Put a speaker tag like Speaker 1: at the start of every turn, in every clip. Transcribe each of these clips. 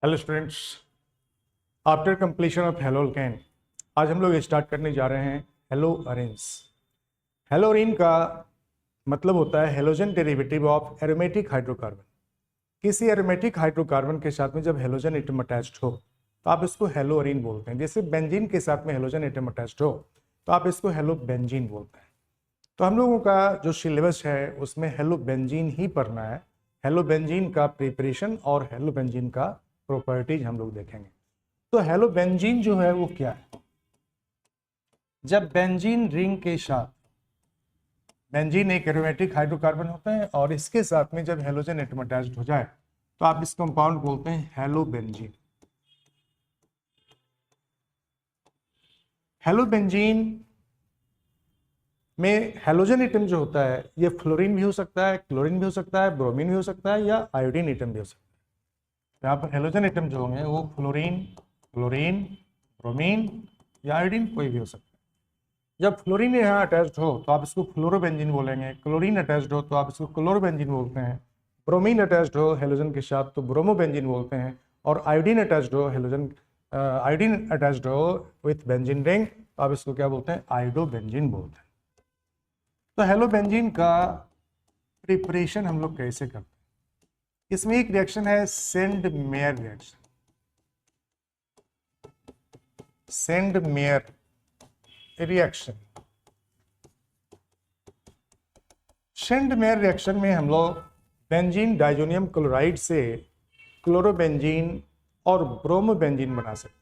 Speaker 1: Hello students, after completion of haloalkane आज हम लोग स्टार्ट करने जा रहे हैं हेलो अरेन्स। हेलोरीन का मतलब होता है halogen derivative of aromatic hydrocarbon. किसी एरोमेटिक हाइड्रोकार्बन के साथ में जब हेलोजन एटम अटैच्ड हो तो आप इसको हेलोअरीन बोलते हैं। जैसे बेंजीन के साथ में हेलोजन एटम अटैच्ड हो तो आप इसको हेलो बेंजीन बोलते हैं। तो हम लोगों का जो सिलेबस है उसमें हेलो बेंजीन ही पढ़ना है। हेलो बेंजीन का प्रिपरेशन और हेलो बेंजीन का प्रॉपर्टीज हम लोग देखेंगे। तो हेलो बेंजीन जो है वो क्या है? जब बेंजीन रिंग के साथ, बेंजीन एक एरोमेटिक हाइड्रोकार्बन होता है और इसके साथ में जब हेलोजन एटम अटैच्ड हो जाए तो आप इस कंपाउंड बोलते हैं हेलो बेंजीन। हेलो बेंजीन में हेलोजन एटम जो होता है ये फ्लोरीन भी हो सकता है, क्लोरीन भी हो सकता है, ब्रोमीन भी हो सकता है या आयोडीन एटम भी हो सकता है। यहाँ पर हेलोजन एटम जो होंगे वो फ्लोरीन, क्लोरीन, ब्रोमीन या आयोडीन कोई भी हो सकता है। जब फ्लोरीन यहाँ अटैच्ड हो तो आप इसको फ्लोरोबेंजीन बोलेंगे, क्लोरीन अटैच्ड हो तो आप इसको क्लोरोबेंजीन बोलते हैं, ब्रोमीन अटैच्ड हो हेलोजन के साथ तो ब्रोमोबेंजीन बोलते हैं, और आयोडीन अटैच्ड हो हेलोजन आयोडीन अटैच्ड हो विथ बेंजीन रिंग तो आप इसको क्या बोलते हैं? आयोडोबेंजीन बोलते हैं। तो हेलोबेंजीन का प्रिपरेशन हम लोग कैसे करते हैं? इसमें एक रिएक्शन है send mayor reaction. Send mayor reaction, send mayor reaction में हम लोग बेंजीन डाइजोनियम क्लोराइड से क्लोरोबेंजीन और ब्रोमोबेंजीन बना सकते हैं।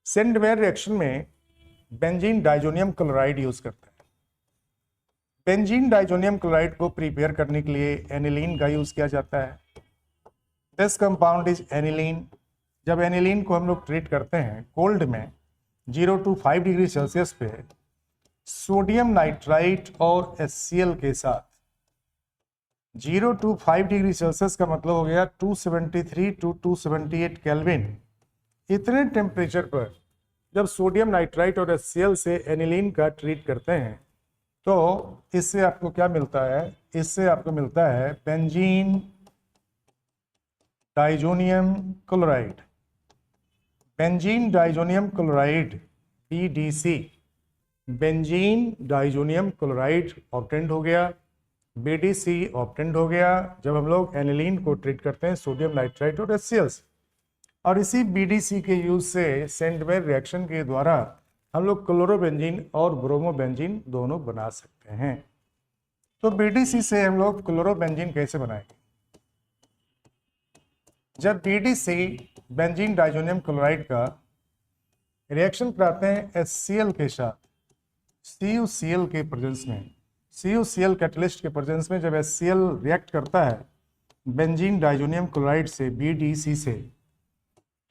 Speaker 1: सेंड मेयर रिएक्शन में बेंजीन डाइजोनियम क्लोराइड यूज करते हैं। बेंजीन डाइजोनियम क्लोराइड को प्रिपेयर करने के लिए एनिलीन का यूज किया जाता है। This compound is aniline. जब एनिलीन को हम लोग ट्रीट करते हैं कोल्ड में 0 to 5 डिग्री सेल्सियस पे सोडियम नाइट्राइट और HCl के साथ, 0 to 5 डिग्री सेल्सियस का मतलब हो गया 273 to 278 केल्विन। इतने टेम्परेचर पर जब सोडियम नाइट्राइट और HCl से एनिलीन का ट्रीट करते हैं तो इससे आपको क्या मिलता है? इससे आपको मिलता है benzene diazonium chloride. Benzene diazonium chloride BDC, benzene diazonium chloride obtained हो गया, BDC ऑब्टेंड हो गया जब हम लोग एनिलीन को ट्रीट करते हैं सोडियम नाइट्राइट और HCl से। और इसी BDC के यूज से सेंड मेयर रिएक्शन के द्वारा हम लोग क्लोरोबेंजीन और ब्रोमोबेंजीन दोनों बना सकते हैं। तो BDC से हम लोग क्लोरोबेंजीन कैसे बनाएंगे? जब BDC बेंजीन डाइजोनियम क्लोराइड का रिएक्शन कराते हैं HCl के साथ CuCl के प्रेजेंस में, CuCl कैटलिस्ट के प्रेजेंस में जब HCl रिएक्ट करता है बेंजीन डाइजोनियम क्लोराइड से BDC से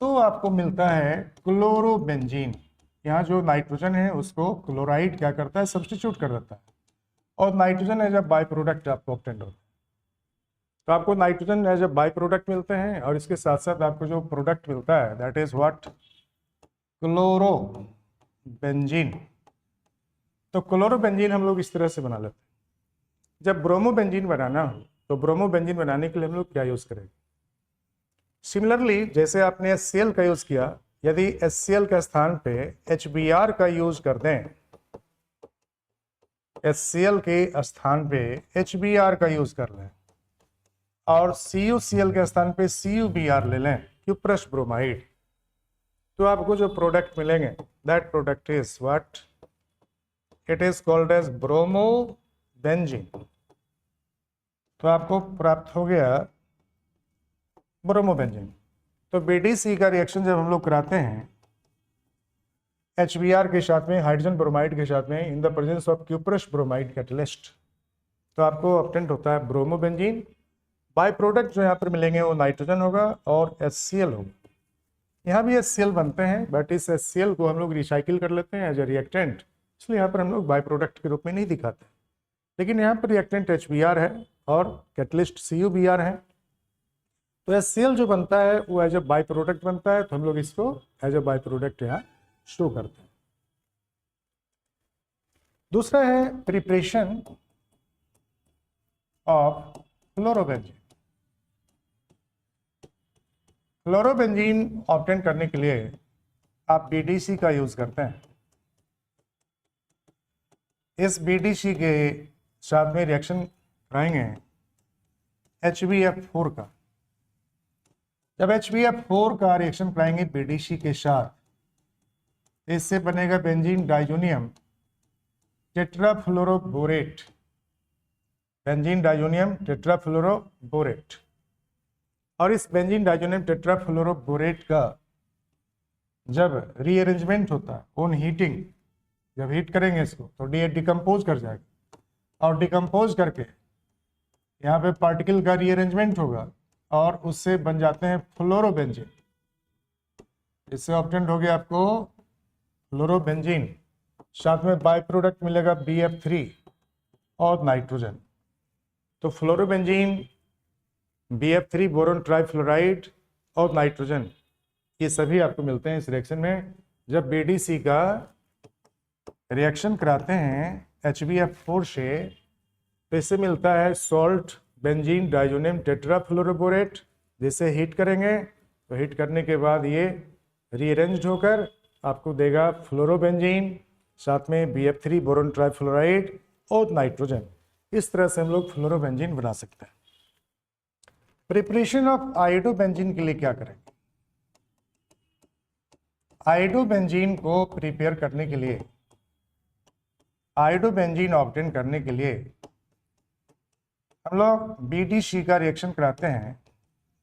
Speaker 1: तो आपको मिलता है क्लोरोबेंजीन। यहाँ जो नाइट्रोजन है उसको क्लोराइड क्या करता है? सब्स्टिट्यूट कर देता है और nitrogen as a by product आपको ऑब्टेंड होता है। तो आपको nitrogen as a by product मिलते हैं और इसके साथ साथ आपको जो प्रोडक्ट मिलता है दैट इज व्हाट? क्लोरोबेंजीन। तो क्लोरोबेंजीन हम लोग इस तरह से बना लेते हैं। जब ब्रोमोबेंजीन बनाना हो तो ब्रोमोबेंजीन बनाने के लिए हम लोग क्या यूज करेंगे? सिमिलरली जैसे आपने HCl का यूज किया, यदि HCl के स्थान पे HBr का यूज कर दें, HCl के स्थान पे HBr का यूज कर लें और CuCl के स्थान पे CuBr ले लें, क्यूप्रस ब्रोमाइड, तो आपको जो प्रोडक्ट मिलेंगे that product is what? It is called as bromobenzene. तो आपको प्राप्त हो गया ब्रोमोबेंजीन। तो BDC का रिएक्शन जब हम लोग कराते हैं HBr के साथ में, हाइड्रोजन ब्रोमाइड के साथ में, in the presence of cuprous bromide catalyst, तो आपको ऑब्टेंड होता है ब्रोमोबेंजीन। बाय प्रोडक्ट जो यहाँ पर मिलेंगे वो नाइट्रोजन होगा और HCl होगा। यहाँ भी HCl बनते हैं बट इस HCl को हम लोग रिसाइकिल कर लेते हैं एज ए रिएक्टेंट, इसलिए यहाँ पर हम लोग बाय प्रोडक्ट के रूप में नहीं दिखाते। लेकिन यहाँ पर रिएक्टेंट HBr है और कैटलिस्ट CuBr है। तो HCl जो बनता है वो एज ए बाई प्रोडक्ट बनता है, तो हम लोग इसको एज ए बाई प्रोडक्ट यहाँ शो करते हैं। दूसरा है preparation of chlorobenzene. Fluorobenzene obtain करने के लिए आप बीडीसी का यूज करते हैं। इस बीडीसी के साथ में रिएक्शन कराएंगे HbF4 का। जब HbF4 का रिएक्शन कराएंगे बीडीसी के साथ, इससे बनेगा बेंजीन डाइजोनियम टेट्राफ्लोरोबोरेट, बेंजीन डाइजोनियम टेट्राफ्लोरोबोरेट। और इस बेंजीन डाइजोनियम टेट्राफ्लोरोबोरेट का जब रीअरेंजमेंट होता है ऑन हीटिंग, जब हीट करेंगे इसको तो डिकम्पोज कर जाएगा, और डिकम्पोज करके यहाँ पे पार्टिकल का रीअरेंजमेंट होगा और उससे बन जाते हैं फ्लोरोबेंजीन। इससे ऑब्टेंड हो गया आपको फ्लोरोबेंजीन, साथ में बाय प्रोडक्ट मिलेगा BF3 और नाइट्रोजन। तो फ्लोरोबेंजीन, BF3, बोरोन ट्राइफ्लोराइड और नाइट्रोजन, ये सभी आपको मिलते हैं इस रिएक्शन में। जब BDC का रिएक्शन कराते हैं HbF4 से, तो इससे मिलता है सॉल्ट बेंजीन डाइजोनियम टेट्राफ्लोरोबोरेट, जिसे हीट करेंगे तो हीट करने के बाद ये रीअरेंज्ड होकर आपको देगा फ्लोरोबेंजीन, साथ में BF3, बोरोन ट्राइफ्लोराइड और नाइट्रोजन। इस तरह से हम लोग फ्लोरोबेंजीन बना सकते हैं। प्रिपरेशन ऑफ आयोडोबेंजीन के लिए क्या करेंगे? आयोडोबेंजीन को प्रिपेयर करने के लिए, आयोडोबेंजीन ऑब्टेन करने के लिए हम लोग BDC का रिएक्शन कराते हैं,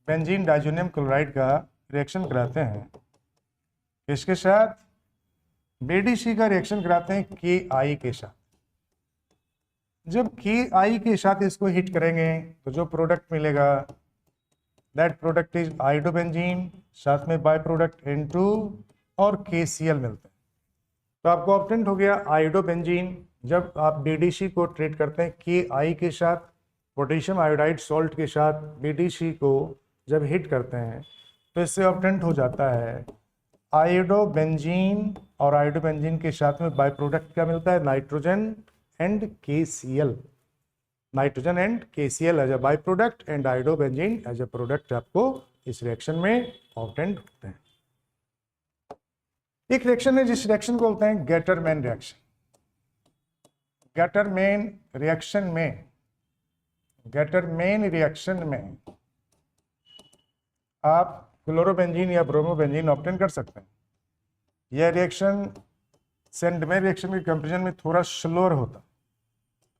Speaker 1: बेंजीन डाइजोनियम क्लोराइड का रिएक्शन कराते हैं। किसके साथ? BDC का रिएक्शन कराते हैं KI के साथ। जब KI के साथ इसको हिट करेंगे तो जो प्रोडक्ट मिलेगा दैट प्रोडक्ट इज आयोडोबेंजीन, साथ में बाय प्रोडक्ट N2 और KCl मिलते हैं। तो आपको ऑब्टेंट हो गया आयोडोबेंजीन। जब आप BDC को ट्रीट करते हैं KI के साथ, पोटेशियम आयोडाइड सॉल्ट के साथ BDC को जब हिट करते हैं तो इससे ऑब्टेंट हो जाता है आयोडोबेंजीन, और आयोडोबेंजीन के साथ में बाय प्रोडक्ट क्या मिलता है? Nitrogen and KCl। Nitrogen and KCl as a by product and iodobenzene as a product आपको इस रिएक्शन में ऑब्टेंट होते हैं। एक रिएक्शन है जिस रिएक्शन को बोलते हैं गेटरमैन रिएक्शन। गेटरमैन रिएक्शन में, गेटरमैन रिएक्शन में आप क्लोरोबेंजीन या ब्रोमोबेंजीन ऑब्टेन कर सकते हैं। यह रिएक्शन सेंडमेयर रिएक्शन के कंपेरिजन में थोड़ा स्लोअर होता,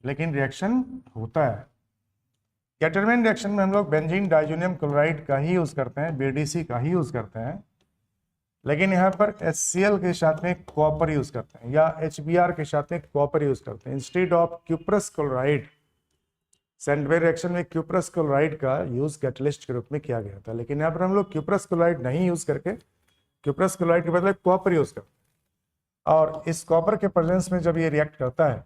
Speaker 1: लेकिन रिएक्शन होता है। गेटरमैन रिएक्शन में हम लोग बेंजीन डाइजोनियम क्लोराइड का ही यूज करते हैं, BDC का ही यूज करते हैं, लेकिन यहाँ पर HCl के साथ में कॉपर यूज करते हैं, या HBr के साथ में कॉपर यूज करते हैं instead of cuprous chloride. Sandmeyer reaction में क्यूप्रस क्लोराइड का यूज कैटलिस्ट के रूप में किया गया था, लेकिन यहाँ पर हम लोग क्यूप्रस क्लोराइड नहीं यूज करके क्यूप्रस क्लोराइड के बदले कॉपर यूज करते हैं। और इस कॉपर के प्रेजेंस में जब ये रिएक्ट करता है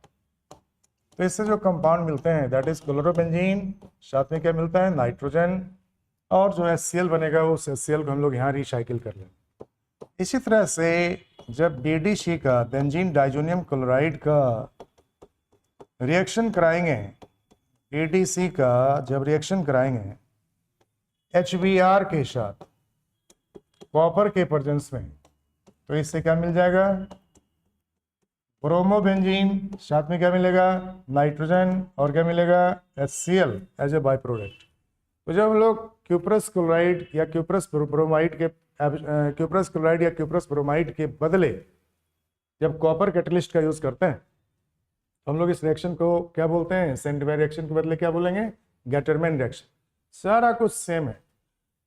Speaker 1: तो इससे जो कंपाउंड मिलते हैं दैट इज क्लोरोबेंजीन, साथ में क्या मिलता है? नाइट्रोजन, और जो HCl बनेगा उस HCl को हम लोग यहाँ रिसाइकिल कर लेंगे। इसी तरह से जब BDC का, बेंजीन डाइजोनियम क्लोराइड का रिएक्शन कराएंगे, BDC का जब रिएक्शन कराएंगे HBr के साथ कॉपर के प्रेजेंस में, तो इससे क्या मिल जाएगा? ब्रोमोबेंजीन, साथ में क्या मिलेगा? नाइट्रोजन, और क्या मिलेगा? HCl as a by product. तो जब हम लोग क्यूप्रस क्लोराइड या क्यूप्रस ब्रोमाइड के क्यूप्रस क्लोराइड या क्यूप्रस ब्रोमाइड के बदले जब कॉपर कैटलिस्ट का यूज करते हैं, तो हम लोग इस रिएक्शन को क्या बोलते हैं? सेंडमेयर रिएक्शन के बदले क्या बोलेंगे? Gattermann reaction. सारा कुछ सेम है।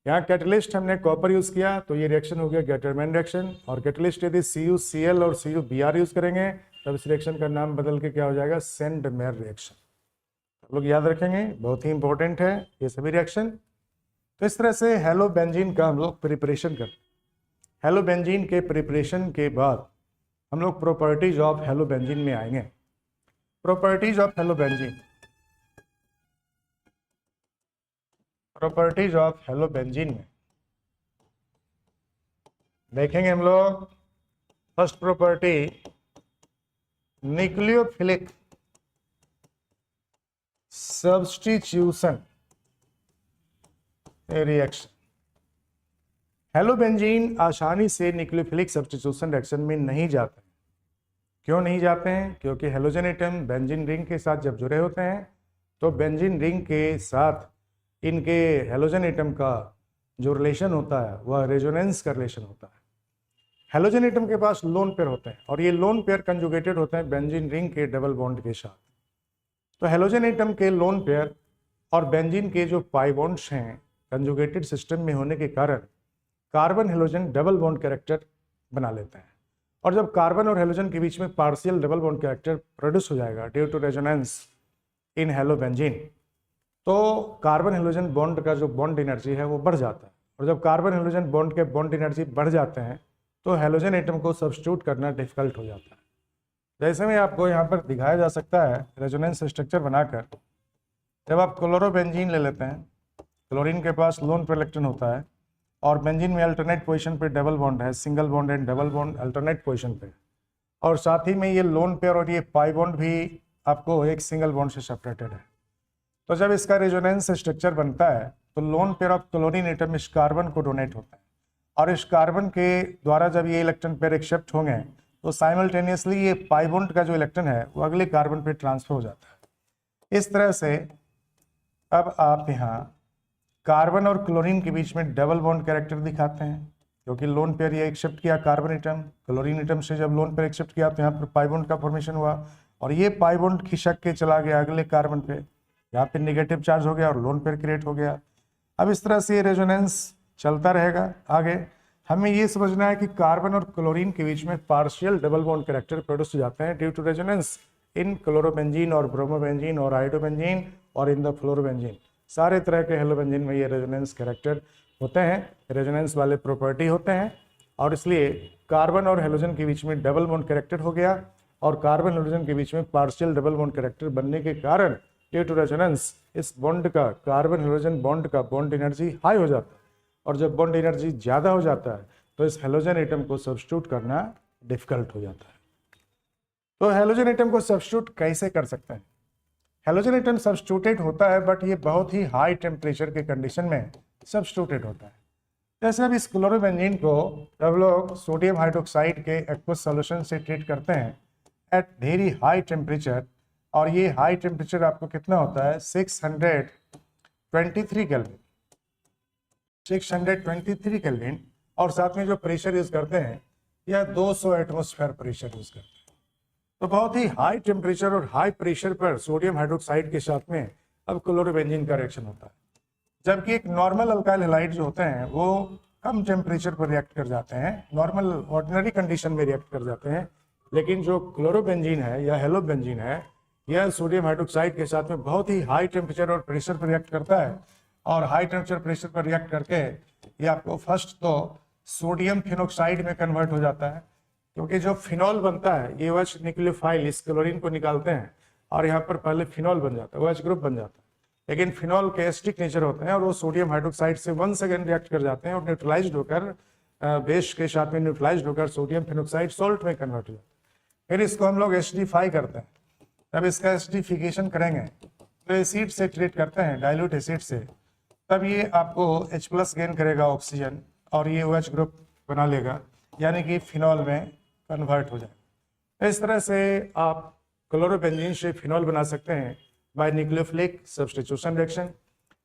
Speaker 1: यहाँ कैटलिस्ट हमने कॉपर यूज किया तो ये रिएक्शन हो गया गेटरमैन रिएक्शन, और कैटलिस्ट यदि CuCl और CuBr यूज करेंगे तब इस रिएक्शन का नाम बदल के क्या हो जाएगा? Sandmeyer reaction. आप लोग याद रखेंगे, बहुत ही इंपॉर्टेंट है ये सभी रिएक्शन। तो इस तरह से हेलोबेंजीन का हम लोग प्रिपरेशन करते हैं। हेलोबेंजीन के प्रिपरेशन के बाद हम लोग प्रॉपर्टीज ऑफ हेलोबेंजीन में आएंगे। Properties of halobenzene, properties of halobenzene में देखेंगे हम लोग। First property, nucleophilic substitution reaction. Halobenzene आसानी से न्यूक्लियोफिलिक सब्स्टिट्यूशन रिएक्शन में नहीं जाते हैं। क्यों नहीं जाते हैं? क्योंकि हेलोजन एटम बेंजीन रिंग के साथ जब जुड़े होते हैं तो बेंजीन रिंग के साथ इनके हेलोजन एटम का जो रिलेशन होता है वह रेजोनेंस का रिलेशन होता है। हेलोजन एटम के पास लोन पेयर होते हैं और ये लोन पेयर कंजुगेटेड होते हैं बेंजीन रिंग के डबल बॉन्ड के साथ। तो हेलोजन एटम के लोन पेयर और बेंजीन के जो पाई बॉन्ड्स हैं कंजुगेटेड सिस्टम में होने के कारण carbon halogen double bond character बना लेते हैं। और जब कार्बन और हेलोजन के बीच में partial double bond character produce हो जाएगा ड्यू टू रेजोनेंस इन हेलोबेंजीन, तो कार्बन हेलोजन बॉन्ड का जो बॉन्ड एनर्जी है वो बढ़ जाता है। और जब कार्बन हेलोजन बॉन्ड के बॉन्ड एनर्जी बढ़ जाते हैं तो हेलोजन एटम को सब्स्टिट्यूट करना डिफिकल्ट हो जाता है। जैसे में आपको यहाँ पर दिखाया जा सकता है रेजोनेंस स्ट्रक्चर बनाकर, जब आप क्लोरोबेंजीन ले लेते हैं, क्लोरीन के पास लोन पेयर इलेक्ट्रॉन होता है और बेंजीन में अल्टरनेट पोजीशन पे डबल बॉन्ड है, single bond and double bond alternate position पे, और साथ ही में ये लोन पेयर और ये पाई बॉन्ड भी आपको एक सिंगल बॉन्ड से सेपरेटेड है। तो जब इसका रेजोनेंस स्ट्रक्चर बनता है तो lone pair of chlorine atom इस कार्बन को डोनेट होता है और इस कार्बन के द्वारा जब ये इलेक्ट्रॉन पेयर एक्सेप्ट होंगे तो साइमल्टेनियसली ये पाई बॉन्ड का जो इलेक्ट्रॉन है वो अगले कार्बन पे ट्रांसफर हो जाता है। इस तरह से अब आप यहाँ कार्बन और क्लोरीन के बीच में डबल बॉन्ड कैरेक्टर दिखाते हैं, क्योंकि लोन पेयर ये एक्सेप्ट किया कार्बन एटम, क्लोरीन एटम से जब लोन पेयर एक्सेप्ट किया तो यहाँ पर पाई बॉन्ड का फॉर्मेशन हुआ और ये पाई बॉन्ड खिसक के चला गया अगले कार्बन पे, यहाँ पे नेगेटिव चार्ज हो गया और लोन पेयर क्रिएट हो गया। अब इस तरह से ये रेजोनेंस चलता रहेगा। आगे हमें ये समझना है कि कार्बन और क्लोरीन के बीच में partial double bond character produce हो जाते हैं due to resonance in chlorobenzene और ब्रोमोबेंजीन और आयोडोबेंजीन और इन द फ्लोरोबेंजीन। सारे तरह के हेलोबेंजीन में ये रेजोनेंस कैरेक्टर होते हैं, रेजोनेंस वाले प्रॉपर्टी होते हैं और इसलिए कार्बन और हेलोजन के बीच में डबल बॉन्ड कैरेक्टर हो गया और कार्बन हेलोजन के बीच में पार्शियल डबल बॉन्ड कैरेक्टर बनने के कारण ड्यू टू रेजोनेंस इस बॉन्ड का कार्बन हेलोजन बॉन्ड का बॉन्ड एनर्जी हाई हो जाता है और जब बॉन्ड एनर्जी ज़्यादा हो जाता है तो इस हेलोजन एटम को सब्स्टिट्यूट करना डिफिकल्ट हो जाता है। तो हेलोजन एटम को सब्स्टिट्यूट कैसे कर सकते हैं? हेलोजन एटम सब्स्टिट्यूटेड होता है बट ये बहुत ही हाई टेम्परेचर के कंडीशन में सब्स्टिट्यूटेड होता है। जैसे अब इस क्लोरोबेंजीन को जब लोग सोडियम हाइड्रोक्साइड के एक्वस सॉल्यूशन से ट्रीट करते हैं एट वेरी हाई टेम्परेचर, और ये हाई टेम्परेचर आपको कितना होता है 623 केल्विन, 623 केल्विन, और साथ में जो प्रेशर यूज करते हैं यह 200 एटमॉस्फेयर प्रेशर यूज करते हैं। तो बहुत ही हाई टेम्परेचर और हाई प्रेशर पर सोडियम हाइड्रोक्साइड के साथ में अब क्लोरोबेंजीन का रिएक्शन होता है, जबकि एक नॉर्मल अल्काइल हैलाइड जो होते हैं वो कम टेम्परेचर पर रिएक्ट कर जाते हैं, नॉर्मल ऑर्डिनरी कंडीशन में रिएक्ट कर जाते हैं। लेकिन जो क्लोरोबेंजीन है या हेलोबेंजीन है यह सोडियम हाइड्रोक्साइड के साथ में बहुत ही हाई टेम्परेचर और प्रेशर पर रिएक्ट करता है और हाई टेम्परेचर प्रेशर पर रिएक्ट करके ये आपको फर्स्ट तो सोडियम फिनोक्साइड में कन्वर्ट हो जाता है, क्योंकि जो फिनॉल बनता है ये OH न्यूक्लियोफाइल इस क्लोरीन को निकालते हैं और यहाँ पर पहले फिनॉल बन जाता है, OH ग्रुप बन जाता है। लेकिन फिनॉल के एसिडिक नेचर होते हैं और वो सोडियम हाइड्रोक्साइड से 1 सेकेंड रिएक्ट कर जाते हैं और न्यूट्रलाइज्ड होकर बेस के साथ में न्यूट्रलाइज्ड होकर सोडियम फिनोक्साइड सॉल्ट में कन्वर्ट हो जाता है। फिर इसको हम लोग एसिडिफाई करते हैं। जब इसका एसिडिफिकेशन करेंगे तो एसिड से ट्रीट करते हैं, डाइल्यूट एसिड से, तब ये आपको H+ गेन करेगा ऑक्सीजन और ये OH ग्रुप बना लेगा, यानी कि फिनॉल में कन्वर्ट हो जाएगा। इस तरह से आप क्लोरोबेंजीन से फिनॉल बना सकते हैं by nucleophilic substitution reaction.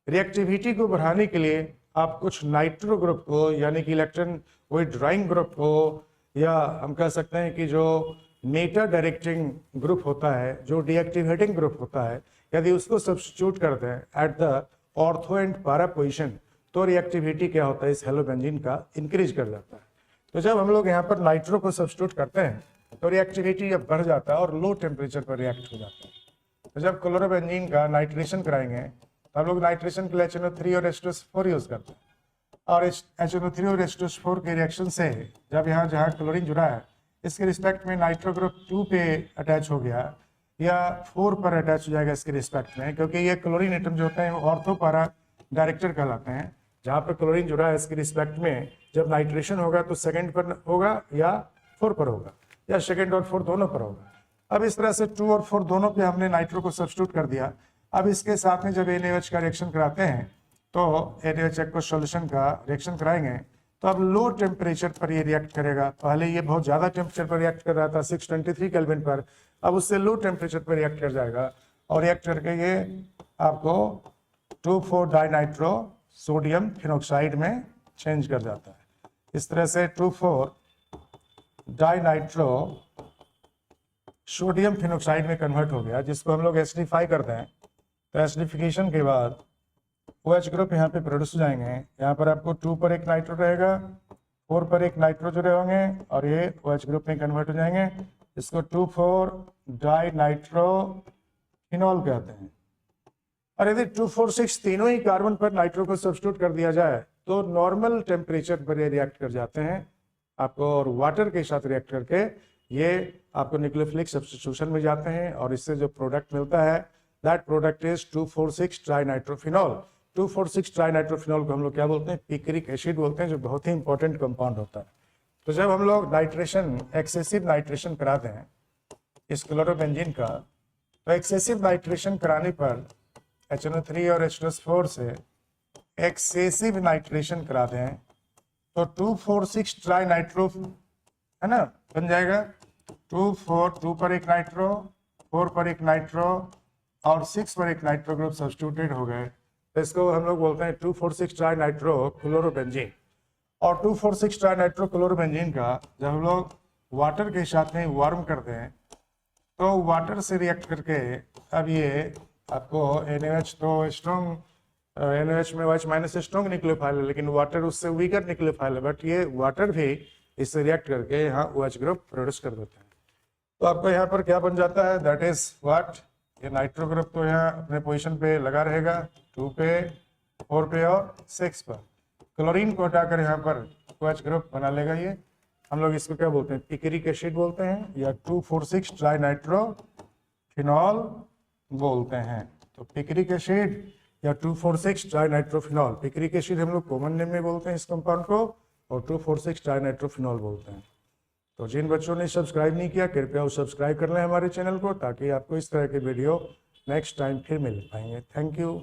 Speaker 1: Reactivity को बढ़ाने के लिए आप कुछ नाइट्रो ग्रुप को यानी कि इलेक्ट्रॉन विथड्रॉइंग ग्रुप को, या हम कह सकते हैं कि जो मेटा डायरेक्टिंग ग्रुप होता है, जो डीएक्टिवेटिंग ग्रुप होता है, यदि उसको सब्स्टिट्यूट करते हैं at the ortho and para position तो रिएक्टिविटी क्या होता है इस हेलोबेंजीन का इंक्रीज कर जाता है। तो जब हम लोग यहाँ पर नाइट्रो को सब्स्टिट्यूट करते हैं तो रिएक्टिविटी अब बढ़ जाता है और लो टेम्परेचर पर रिएक्ट हो जाता है। तो जब क्लोरोबेंजीन का नाइट्रेशन कराएंगे तो हम लोग नाइट्रेशन के लिए HNO3 और H2SO4 यूज करते हैं और HNO3 और H2SO4 के रिएक्शन से जब यहाँ जहाँ क्लोरीन जुड़ा है इसके रिस्पेक्ट में नाइट्रो ग्रुप 2 पे अटैच हो गया या 4 पर अटैच हो जाएगा इसके रिस्पेक्ट में, क्योंकि ये क्लोरीन एटम जो होते हैं वो ऑर्थो पैरा डायरेक्टर कहलाते हैं। जहाँ पर क्लोरीन जुड़ा है इसके रिस्पेक्ट में जब नाइट्रेशन होगा तो सेकंड पर होगा या 4 पर होगा या सेकंड और 4 दोनों पर होगा। अब इस तरह से 2 और 4 दोनों पे हमने नाइट्रो को सब्स्टिट्यूट कर दिया। अब इसके साथ में जब NaOH का रिएक्शन कराते हैं तो NaOH एक्वस सॉल्यूशन का रिएक्शन कराएंगे तो अब लो टेम्परेचर पर ये रिएक्ट करेगा। पहले ये बहुत ज़्यादा टेम्परेचर पर रिएक्ट कर रहा था 623 केल्विन पर, अब उससे लो टेम्परेचर पर रिएक्ट कर जाएगा और रिएक्ट करके ये आपको 2,4 डाइनाइट्रो सोडियम फिनॉक्साइड में चेंज कर जाता है। इस तरह से 2,4 डाइनाइट्रो सोडियम फिनॉक्साइड में कन्वर्ट हो गया, जिसको हम लोग एसिडिफाई करते हैं। तो एसिडिफिकेशन के बाद OH ग्रुप यहाँ पे प्रोड्यूस हो जाएंगे। यहाँ पर आपको 2 पर एक नाइट्रो रहेगा, 4 पर एक नाइट्रो जुड़े होंगे और ये OH ग्रुप में कन्वर्ट हो जाएंगे। इसको 2,4 डाइनाइट्रो फिनॉल कहते हैं। और यदि 2,4,6 तीनों ही कार्बन पर नाइट्रो को सब्स्टिट्यूट कर दिया जाए तो नॉर्मल टेम्परेचर पर ये रिएक्ट कर जाते हैं आपको, और वाटर के साथ रिएक्ट करके ये आपको न्यूक्लियोफिलिक सब्स्टिट्यूशन में जाते हैं और इससे जो प्रोडक्ट मिलता है that product is 2,4,6 trinitrophenol. 2,4,6 trinitrophenol को हम लोग क्या बोलते हैं? पिक्रिक एसिड बोलते हैं, जो बहुत ही इंपॉर्टेंट कंपाउंड होता है। तो जब हम लोग नाइट्रेशन, एक्सेसिव नाइट्रेशन कराते हैं इस क्लोरोबेंजीन का, तो एक्सेसिव नाइट्रेशन कराने पर HNO3 और H2SO4 से एक्सेसिव नाइट्रेशन कराते हैं तो 2,4,6 ट्राइनाइट्रो है ना बन जाएगा। 2 पर एक नाइट्रो, 4 पर एक नाइट्रो और 6 पर एक नाइट्रो ग्रुप सब्स्टिट्यूटेड हो गए, तो इसको हम लोग बोलते हैं 2,4,6 ट्राइनाइट्रो क्लोरोबेंजीन। और 2,4,6 ट्राइनाइट्रो क्लोरोबेंजीन का जब हम लोग वाटर के साथ में वार्म करते हैं तो वाटर से रिएक्ट करके अब ये आपको NaOH तो स्ट्रॉन्ग, NaOH में OH माइनस स्ट्रॉन्ग न्यूक्लियोफाइल है, लेकिन वाटर उससे वीकर न्यूक्लियोफाइल है, बट ये वाटर भी इससे रिएक्ट करके यहाँ OH ग्रुप प्रोड्यूस कर देते हैं। तो आपको यहाँ पर क्या बन जाता है? दैट इज व्हाट, ये नाइट्रो ग्रुप तो यहाँ अपने पोजीशन पे लगा रहेगा 2 पे, 4 पे और 6 पर। क्लोरीन को हटाकर यहाँ पर OH ग्रुप बना लेगा। ये हम लोग इसको क्या बोलते हैं? पिक्रिक एसिड बोलते हैं या 2,4,6 ट्राइनाइट्रो फिनॉल बोलते हैं। तो पिक्रिक एसिड या 2,4,6 ट्राइनाइट्रोफिनॉल, पिक्रिक एसिड हम लोग कॉमन नेम में बोलते हैं इस कंपाउंड को, और 2,4,6 ट्राइनाइट्रोफिनॉल बोलते हैं। तो जिन बच्चों ने सब्सक्राइब नहीं किया कृपया वो सब्सक्राइब कर लें हमारे चैनल को, ताकि आपको इस तरह के वीडियो नेक्स्ट टाइम फिर मिल पाएंगे। Thank you.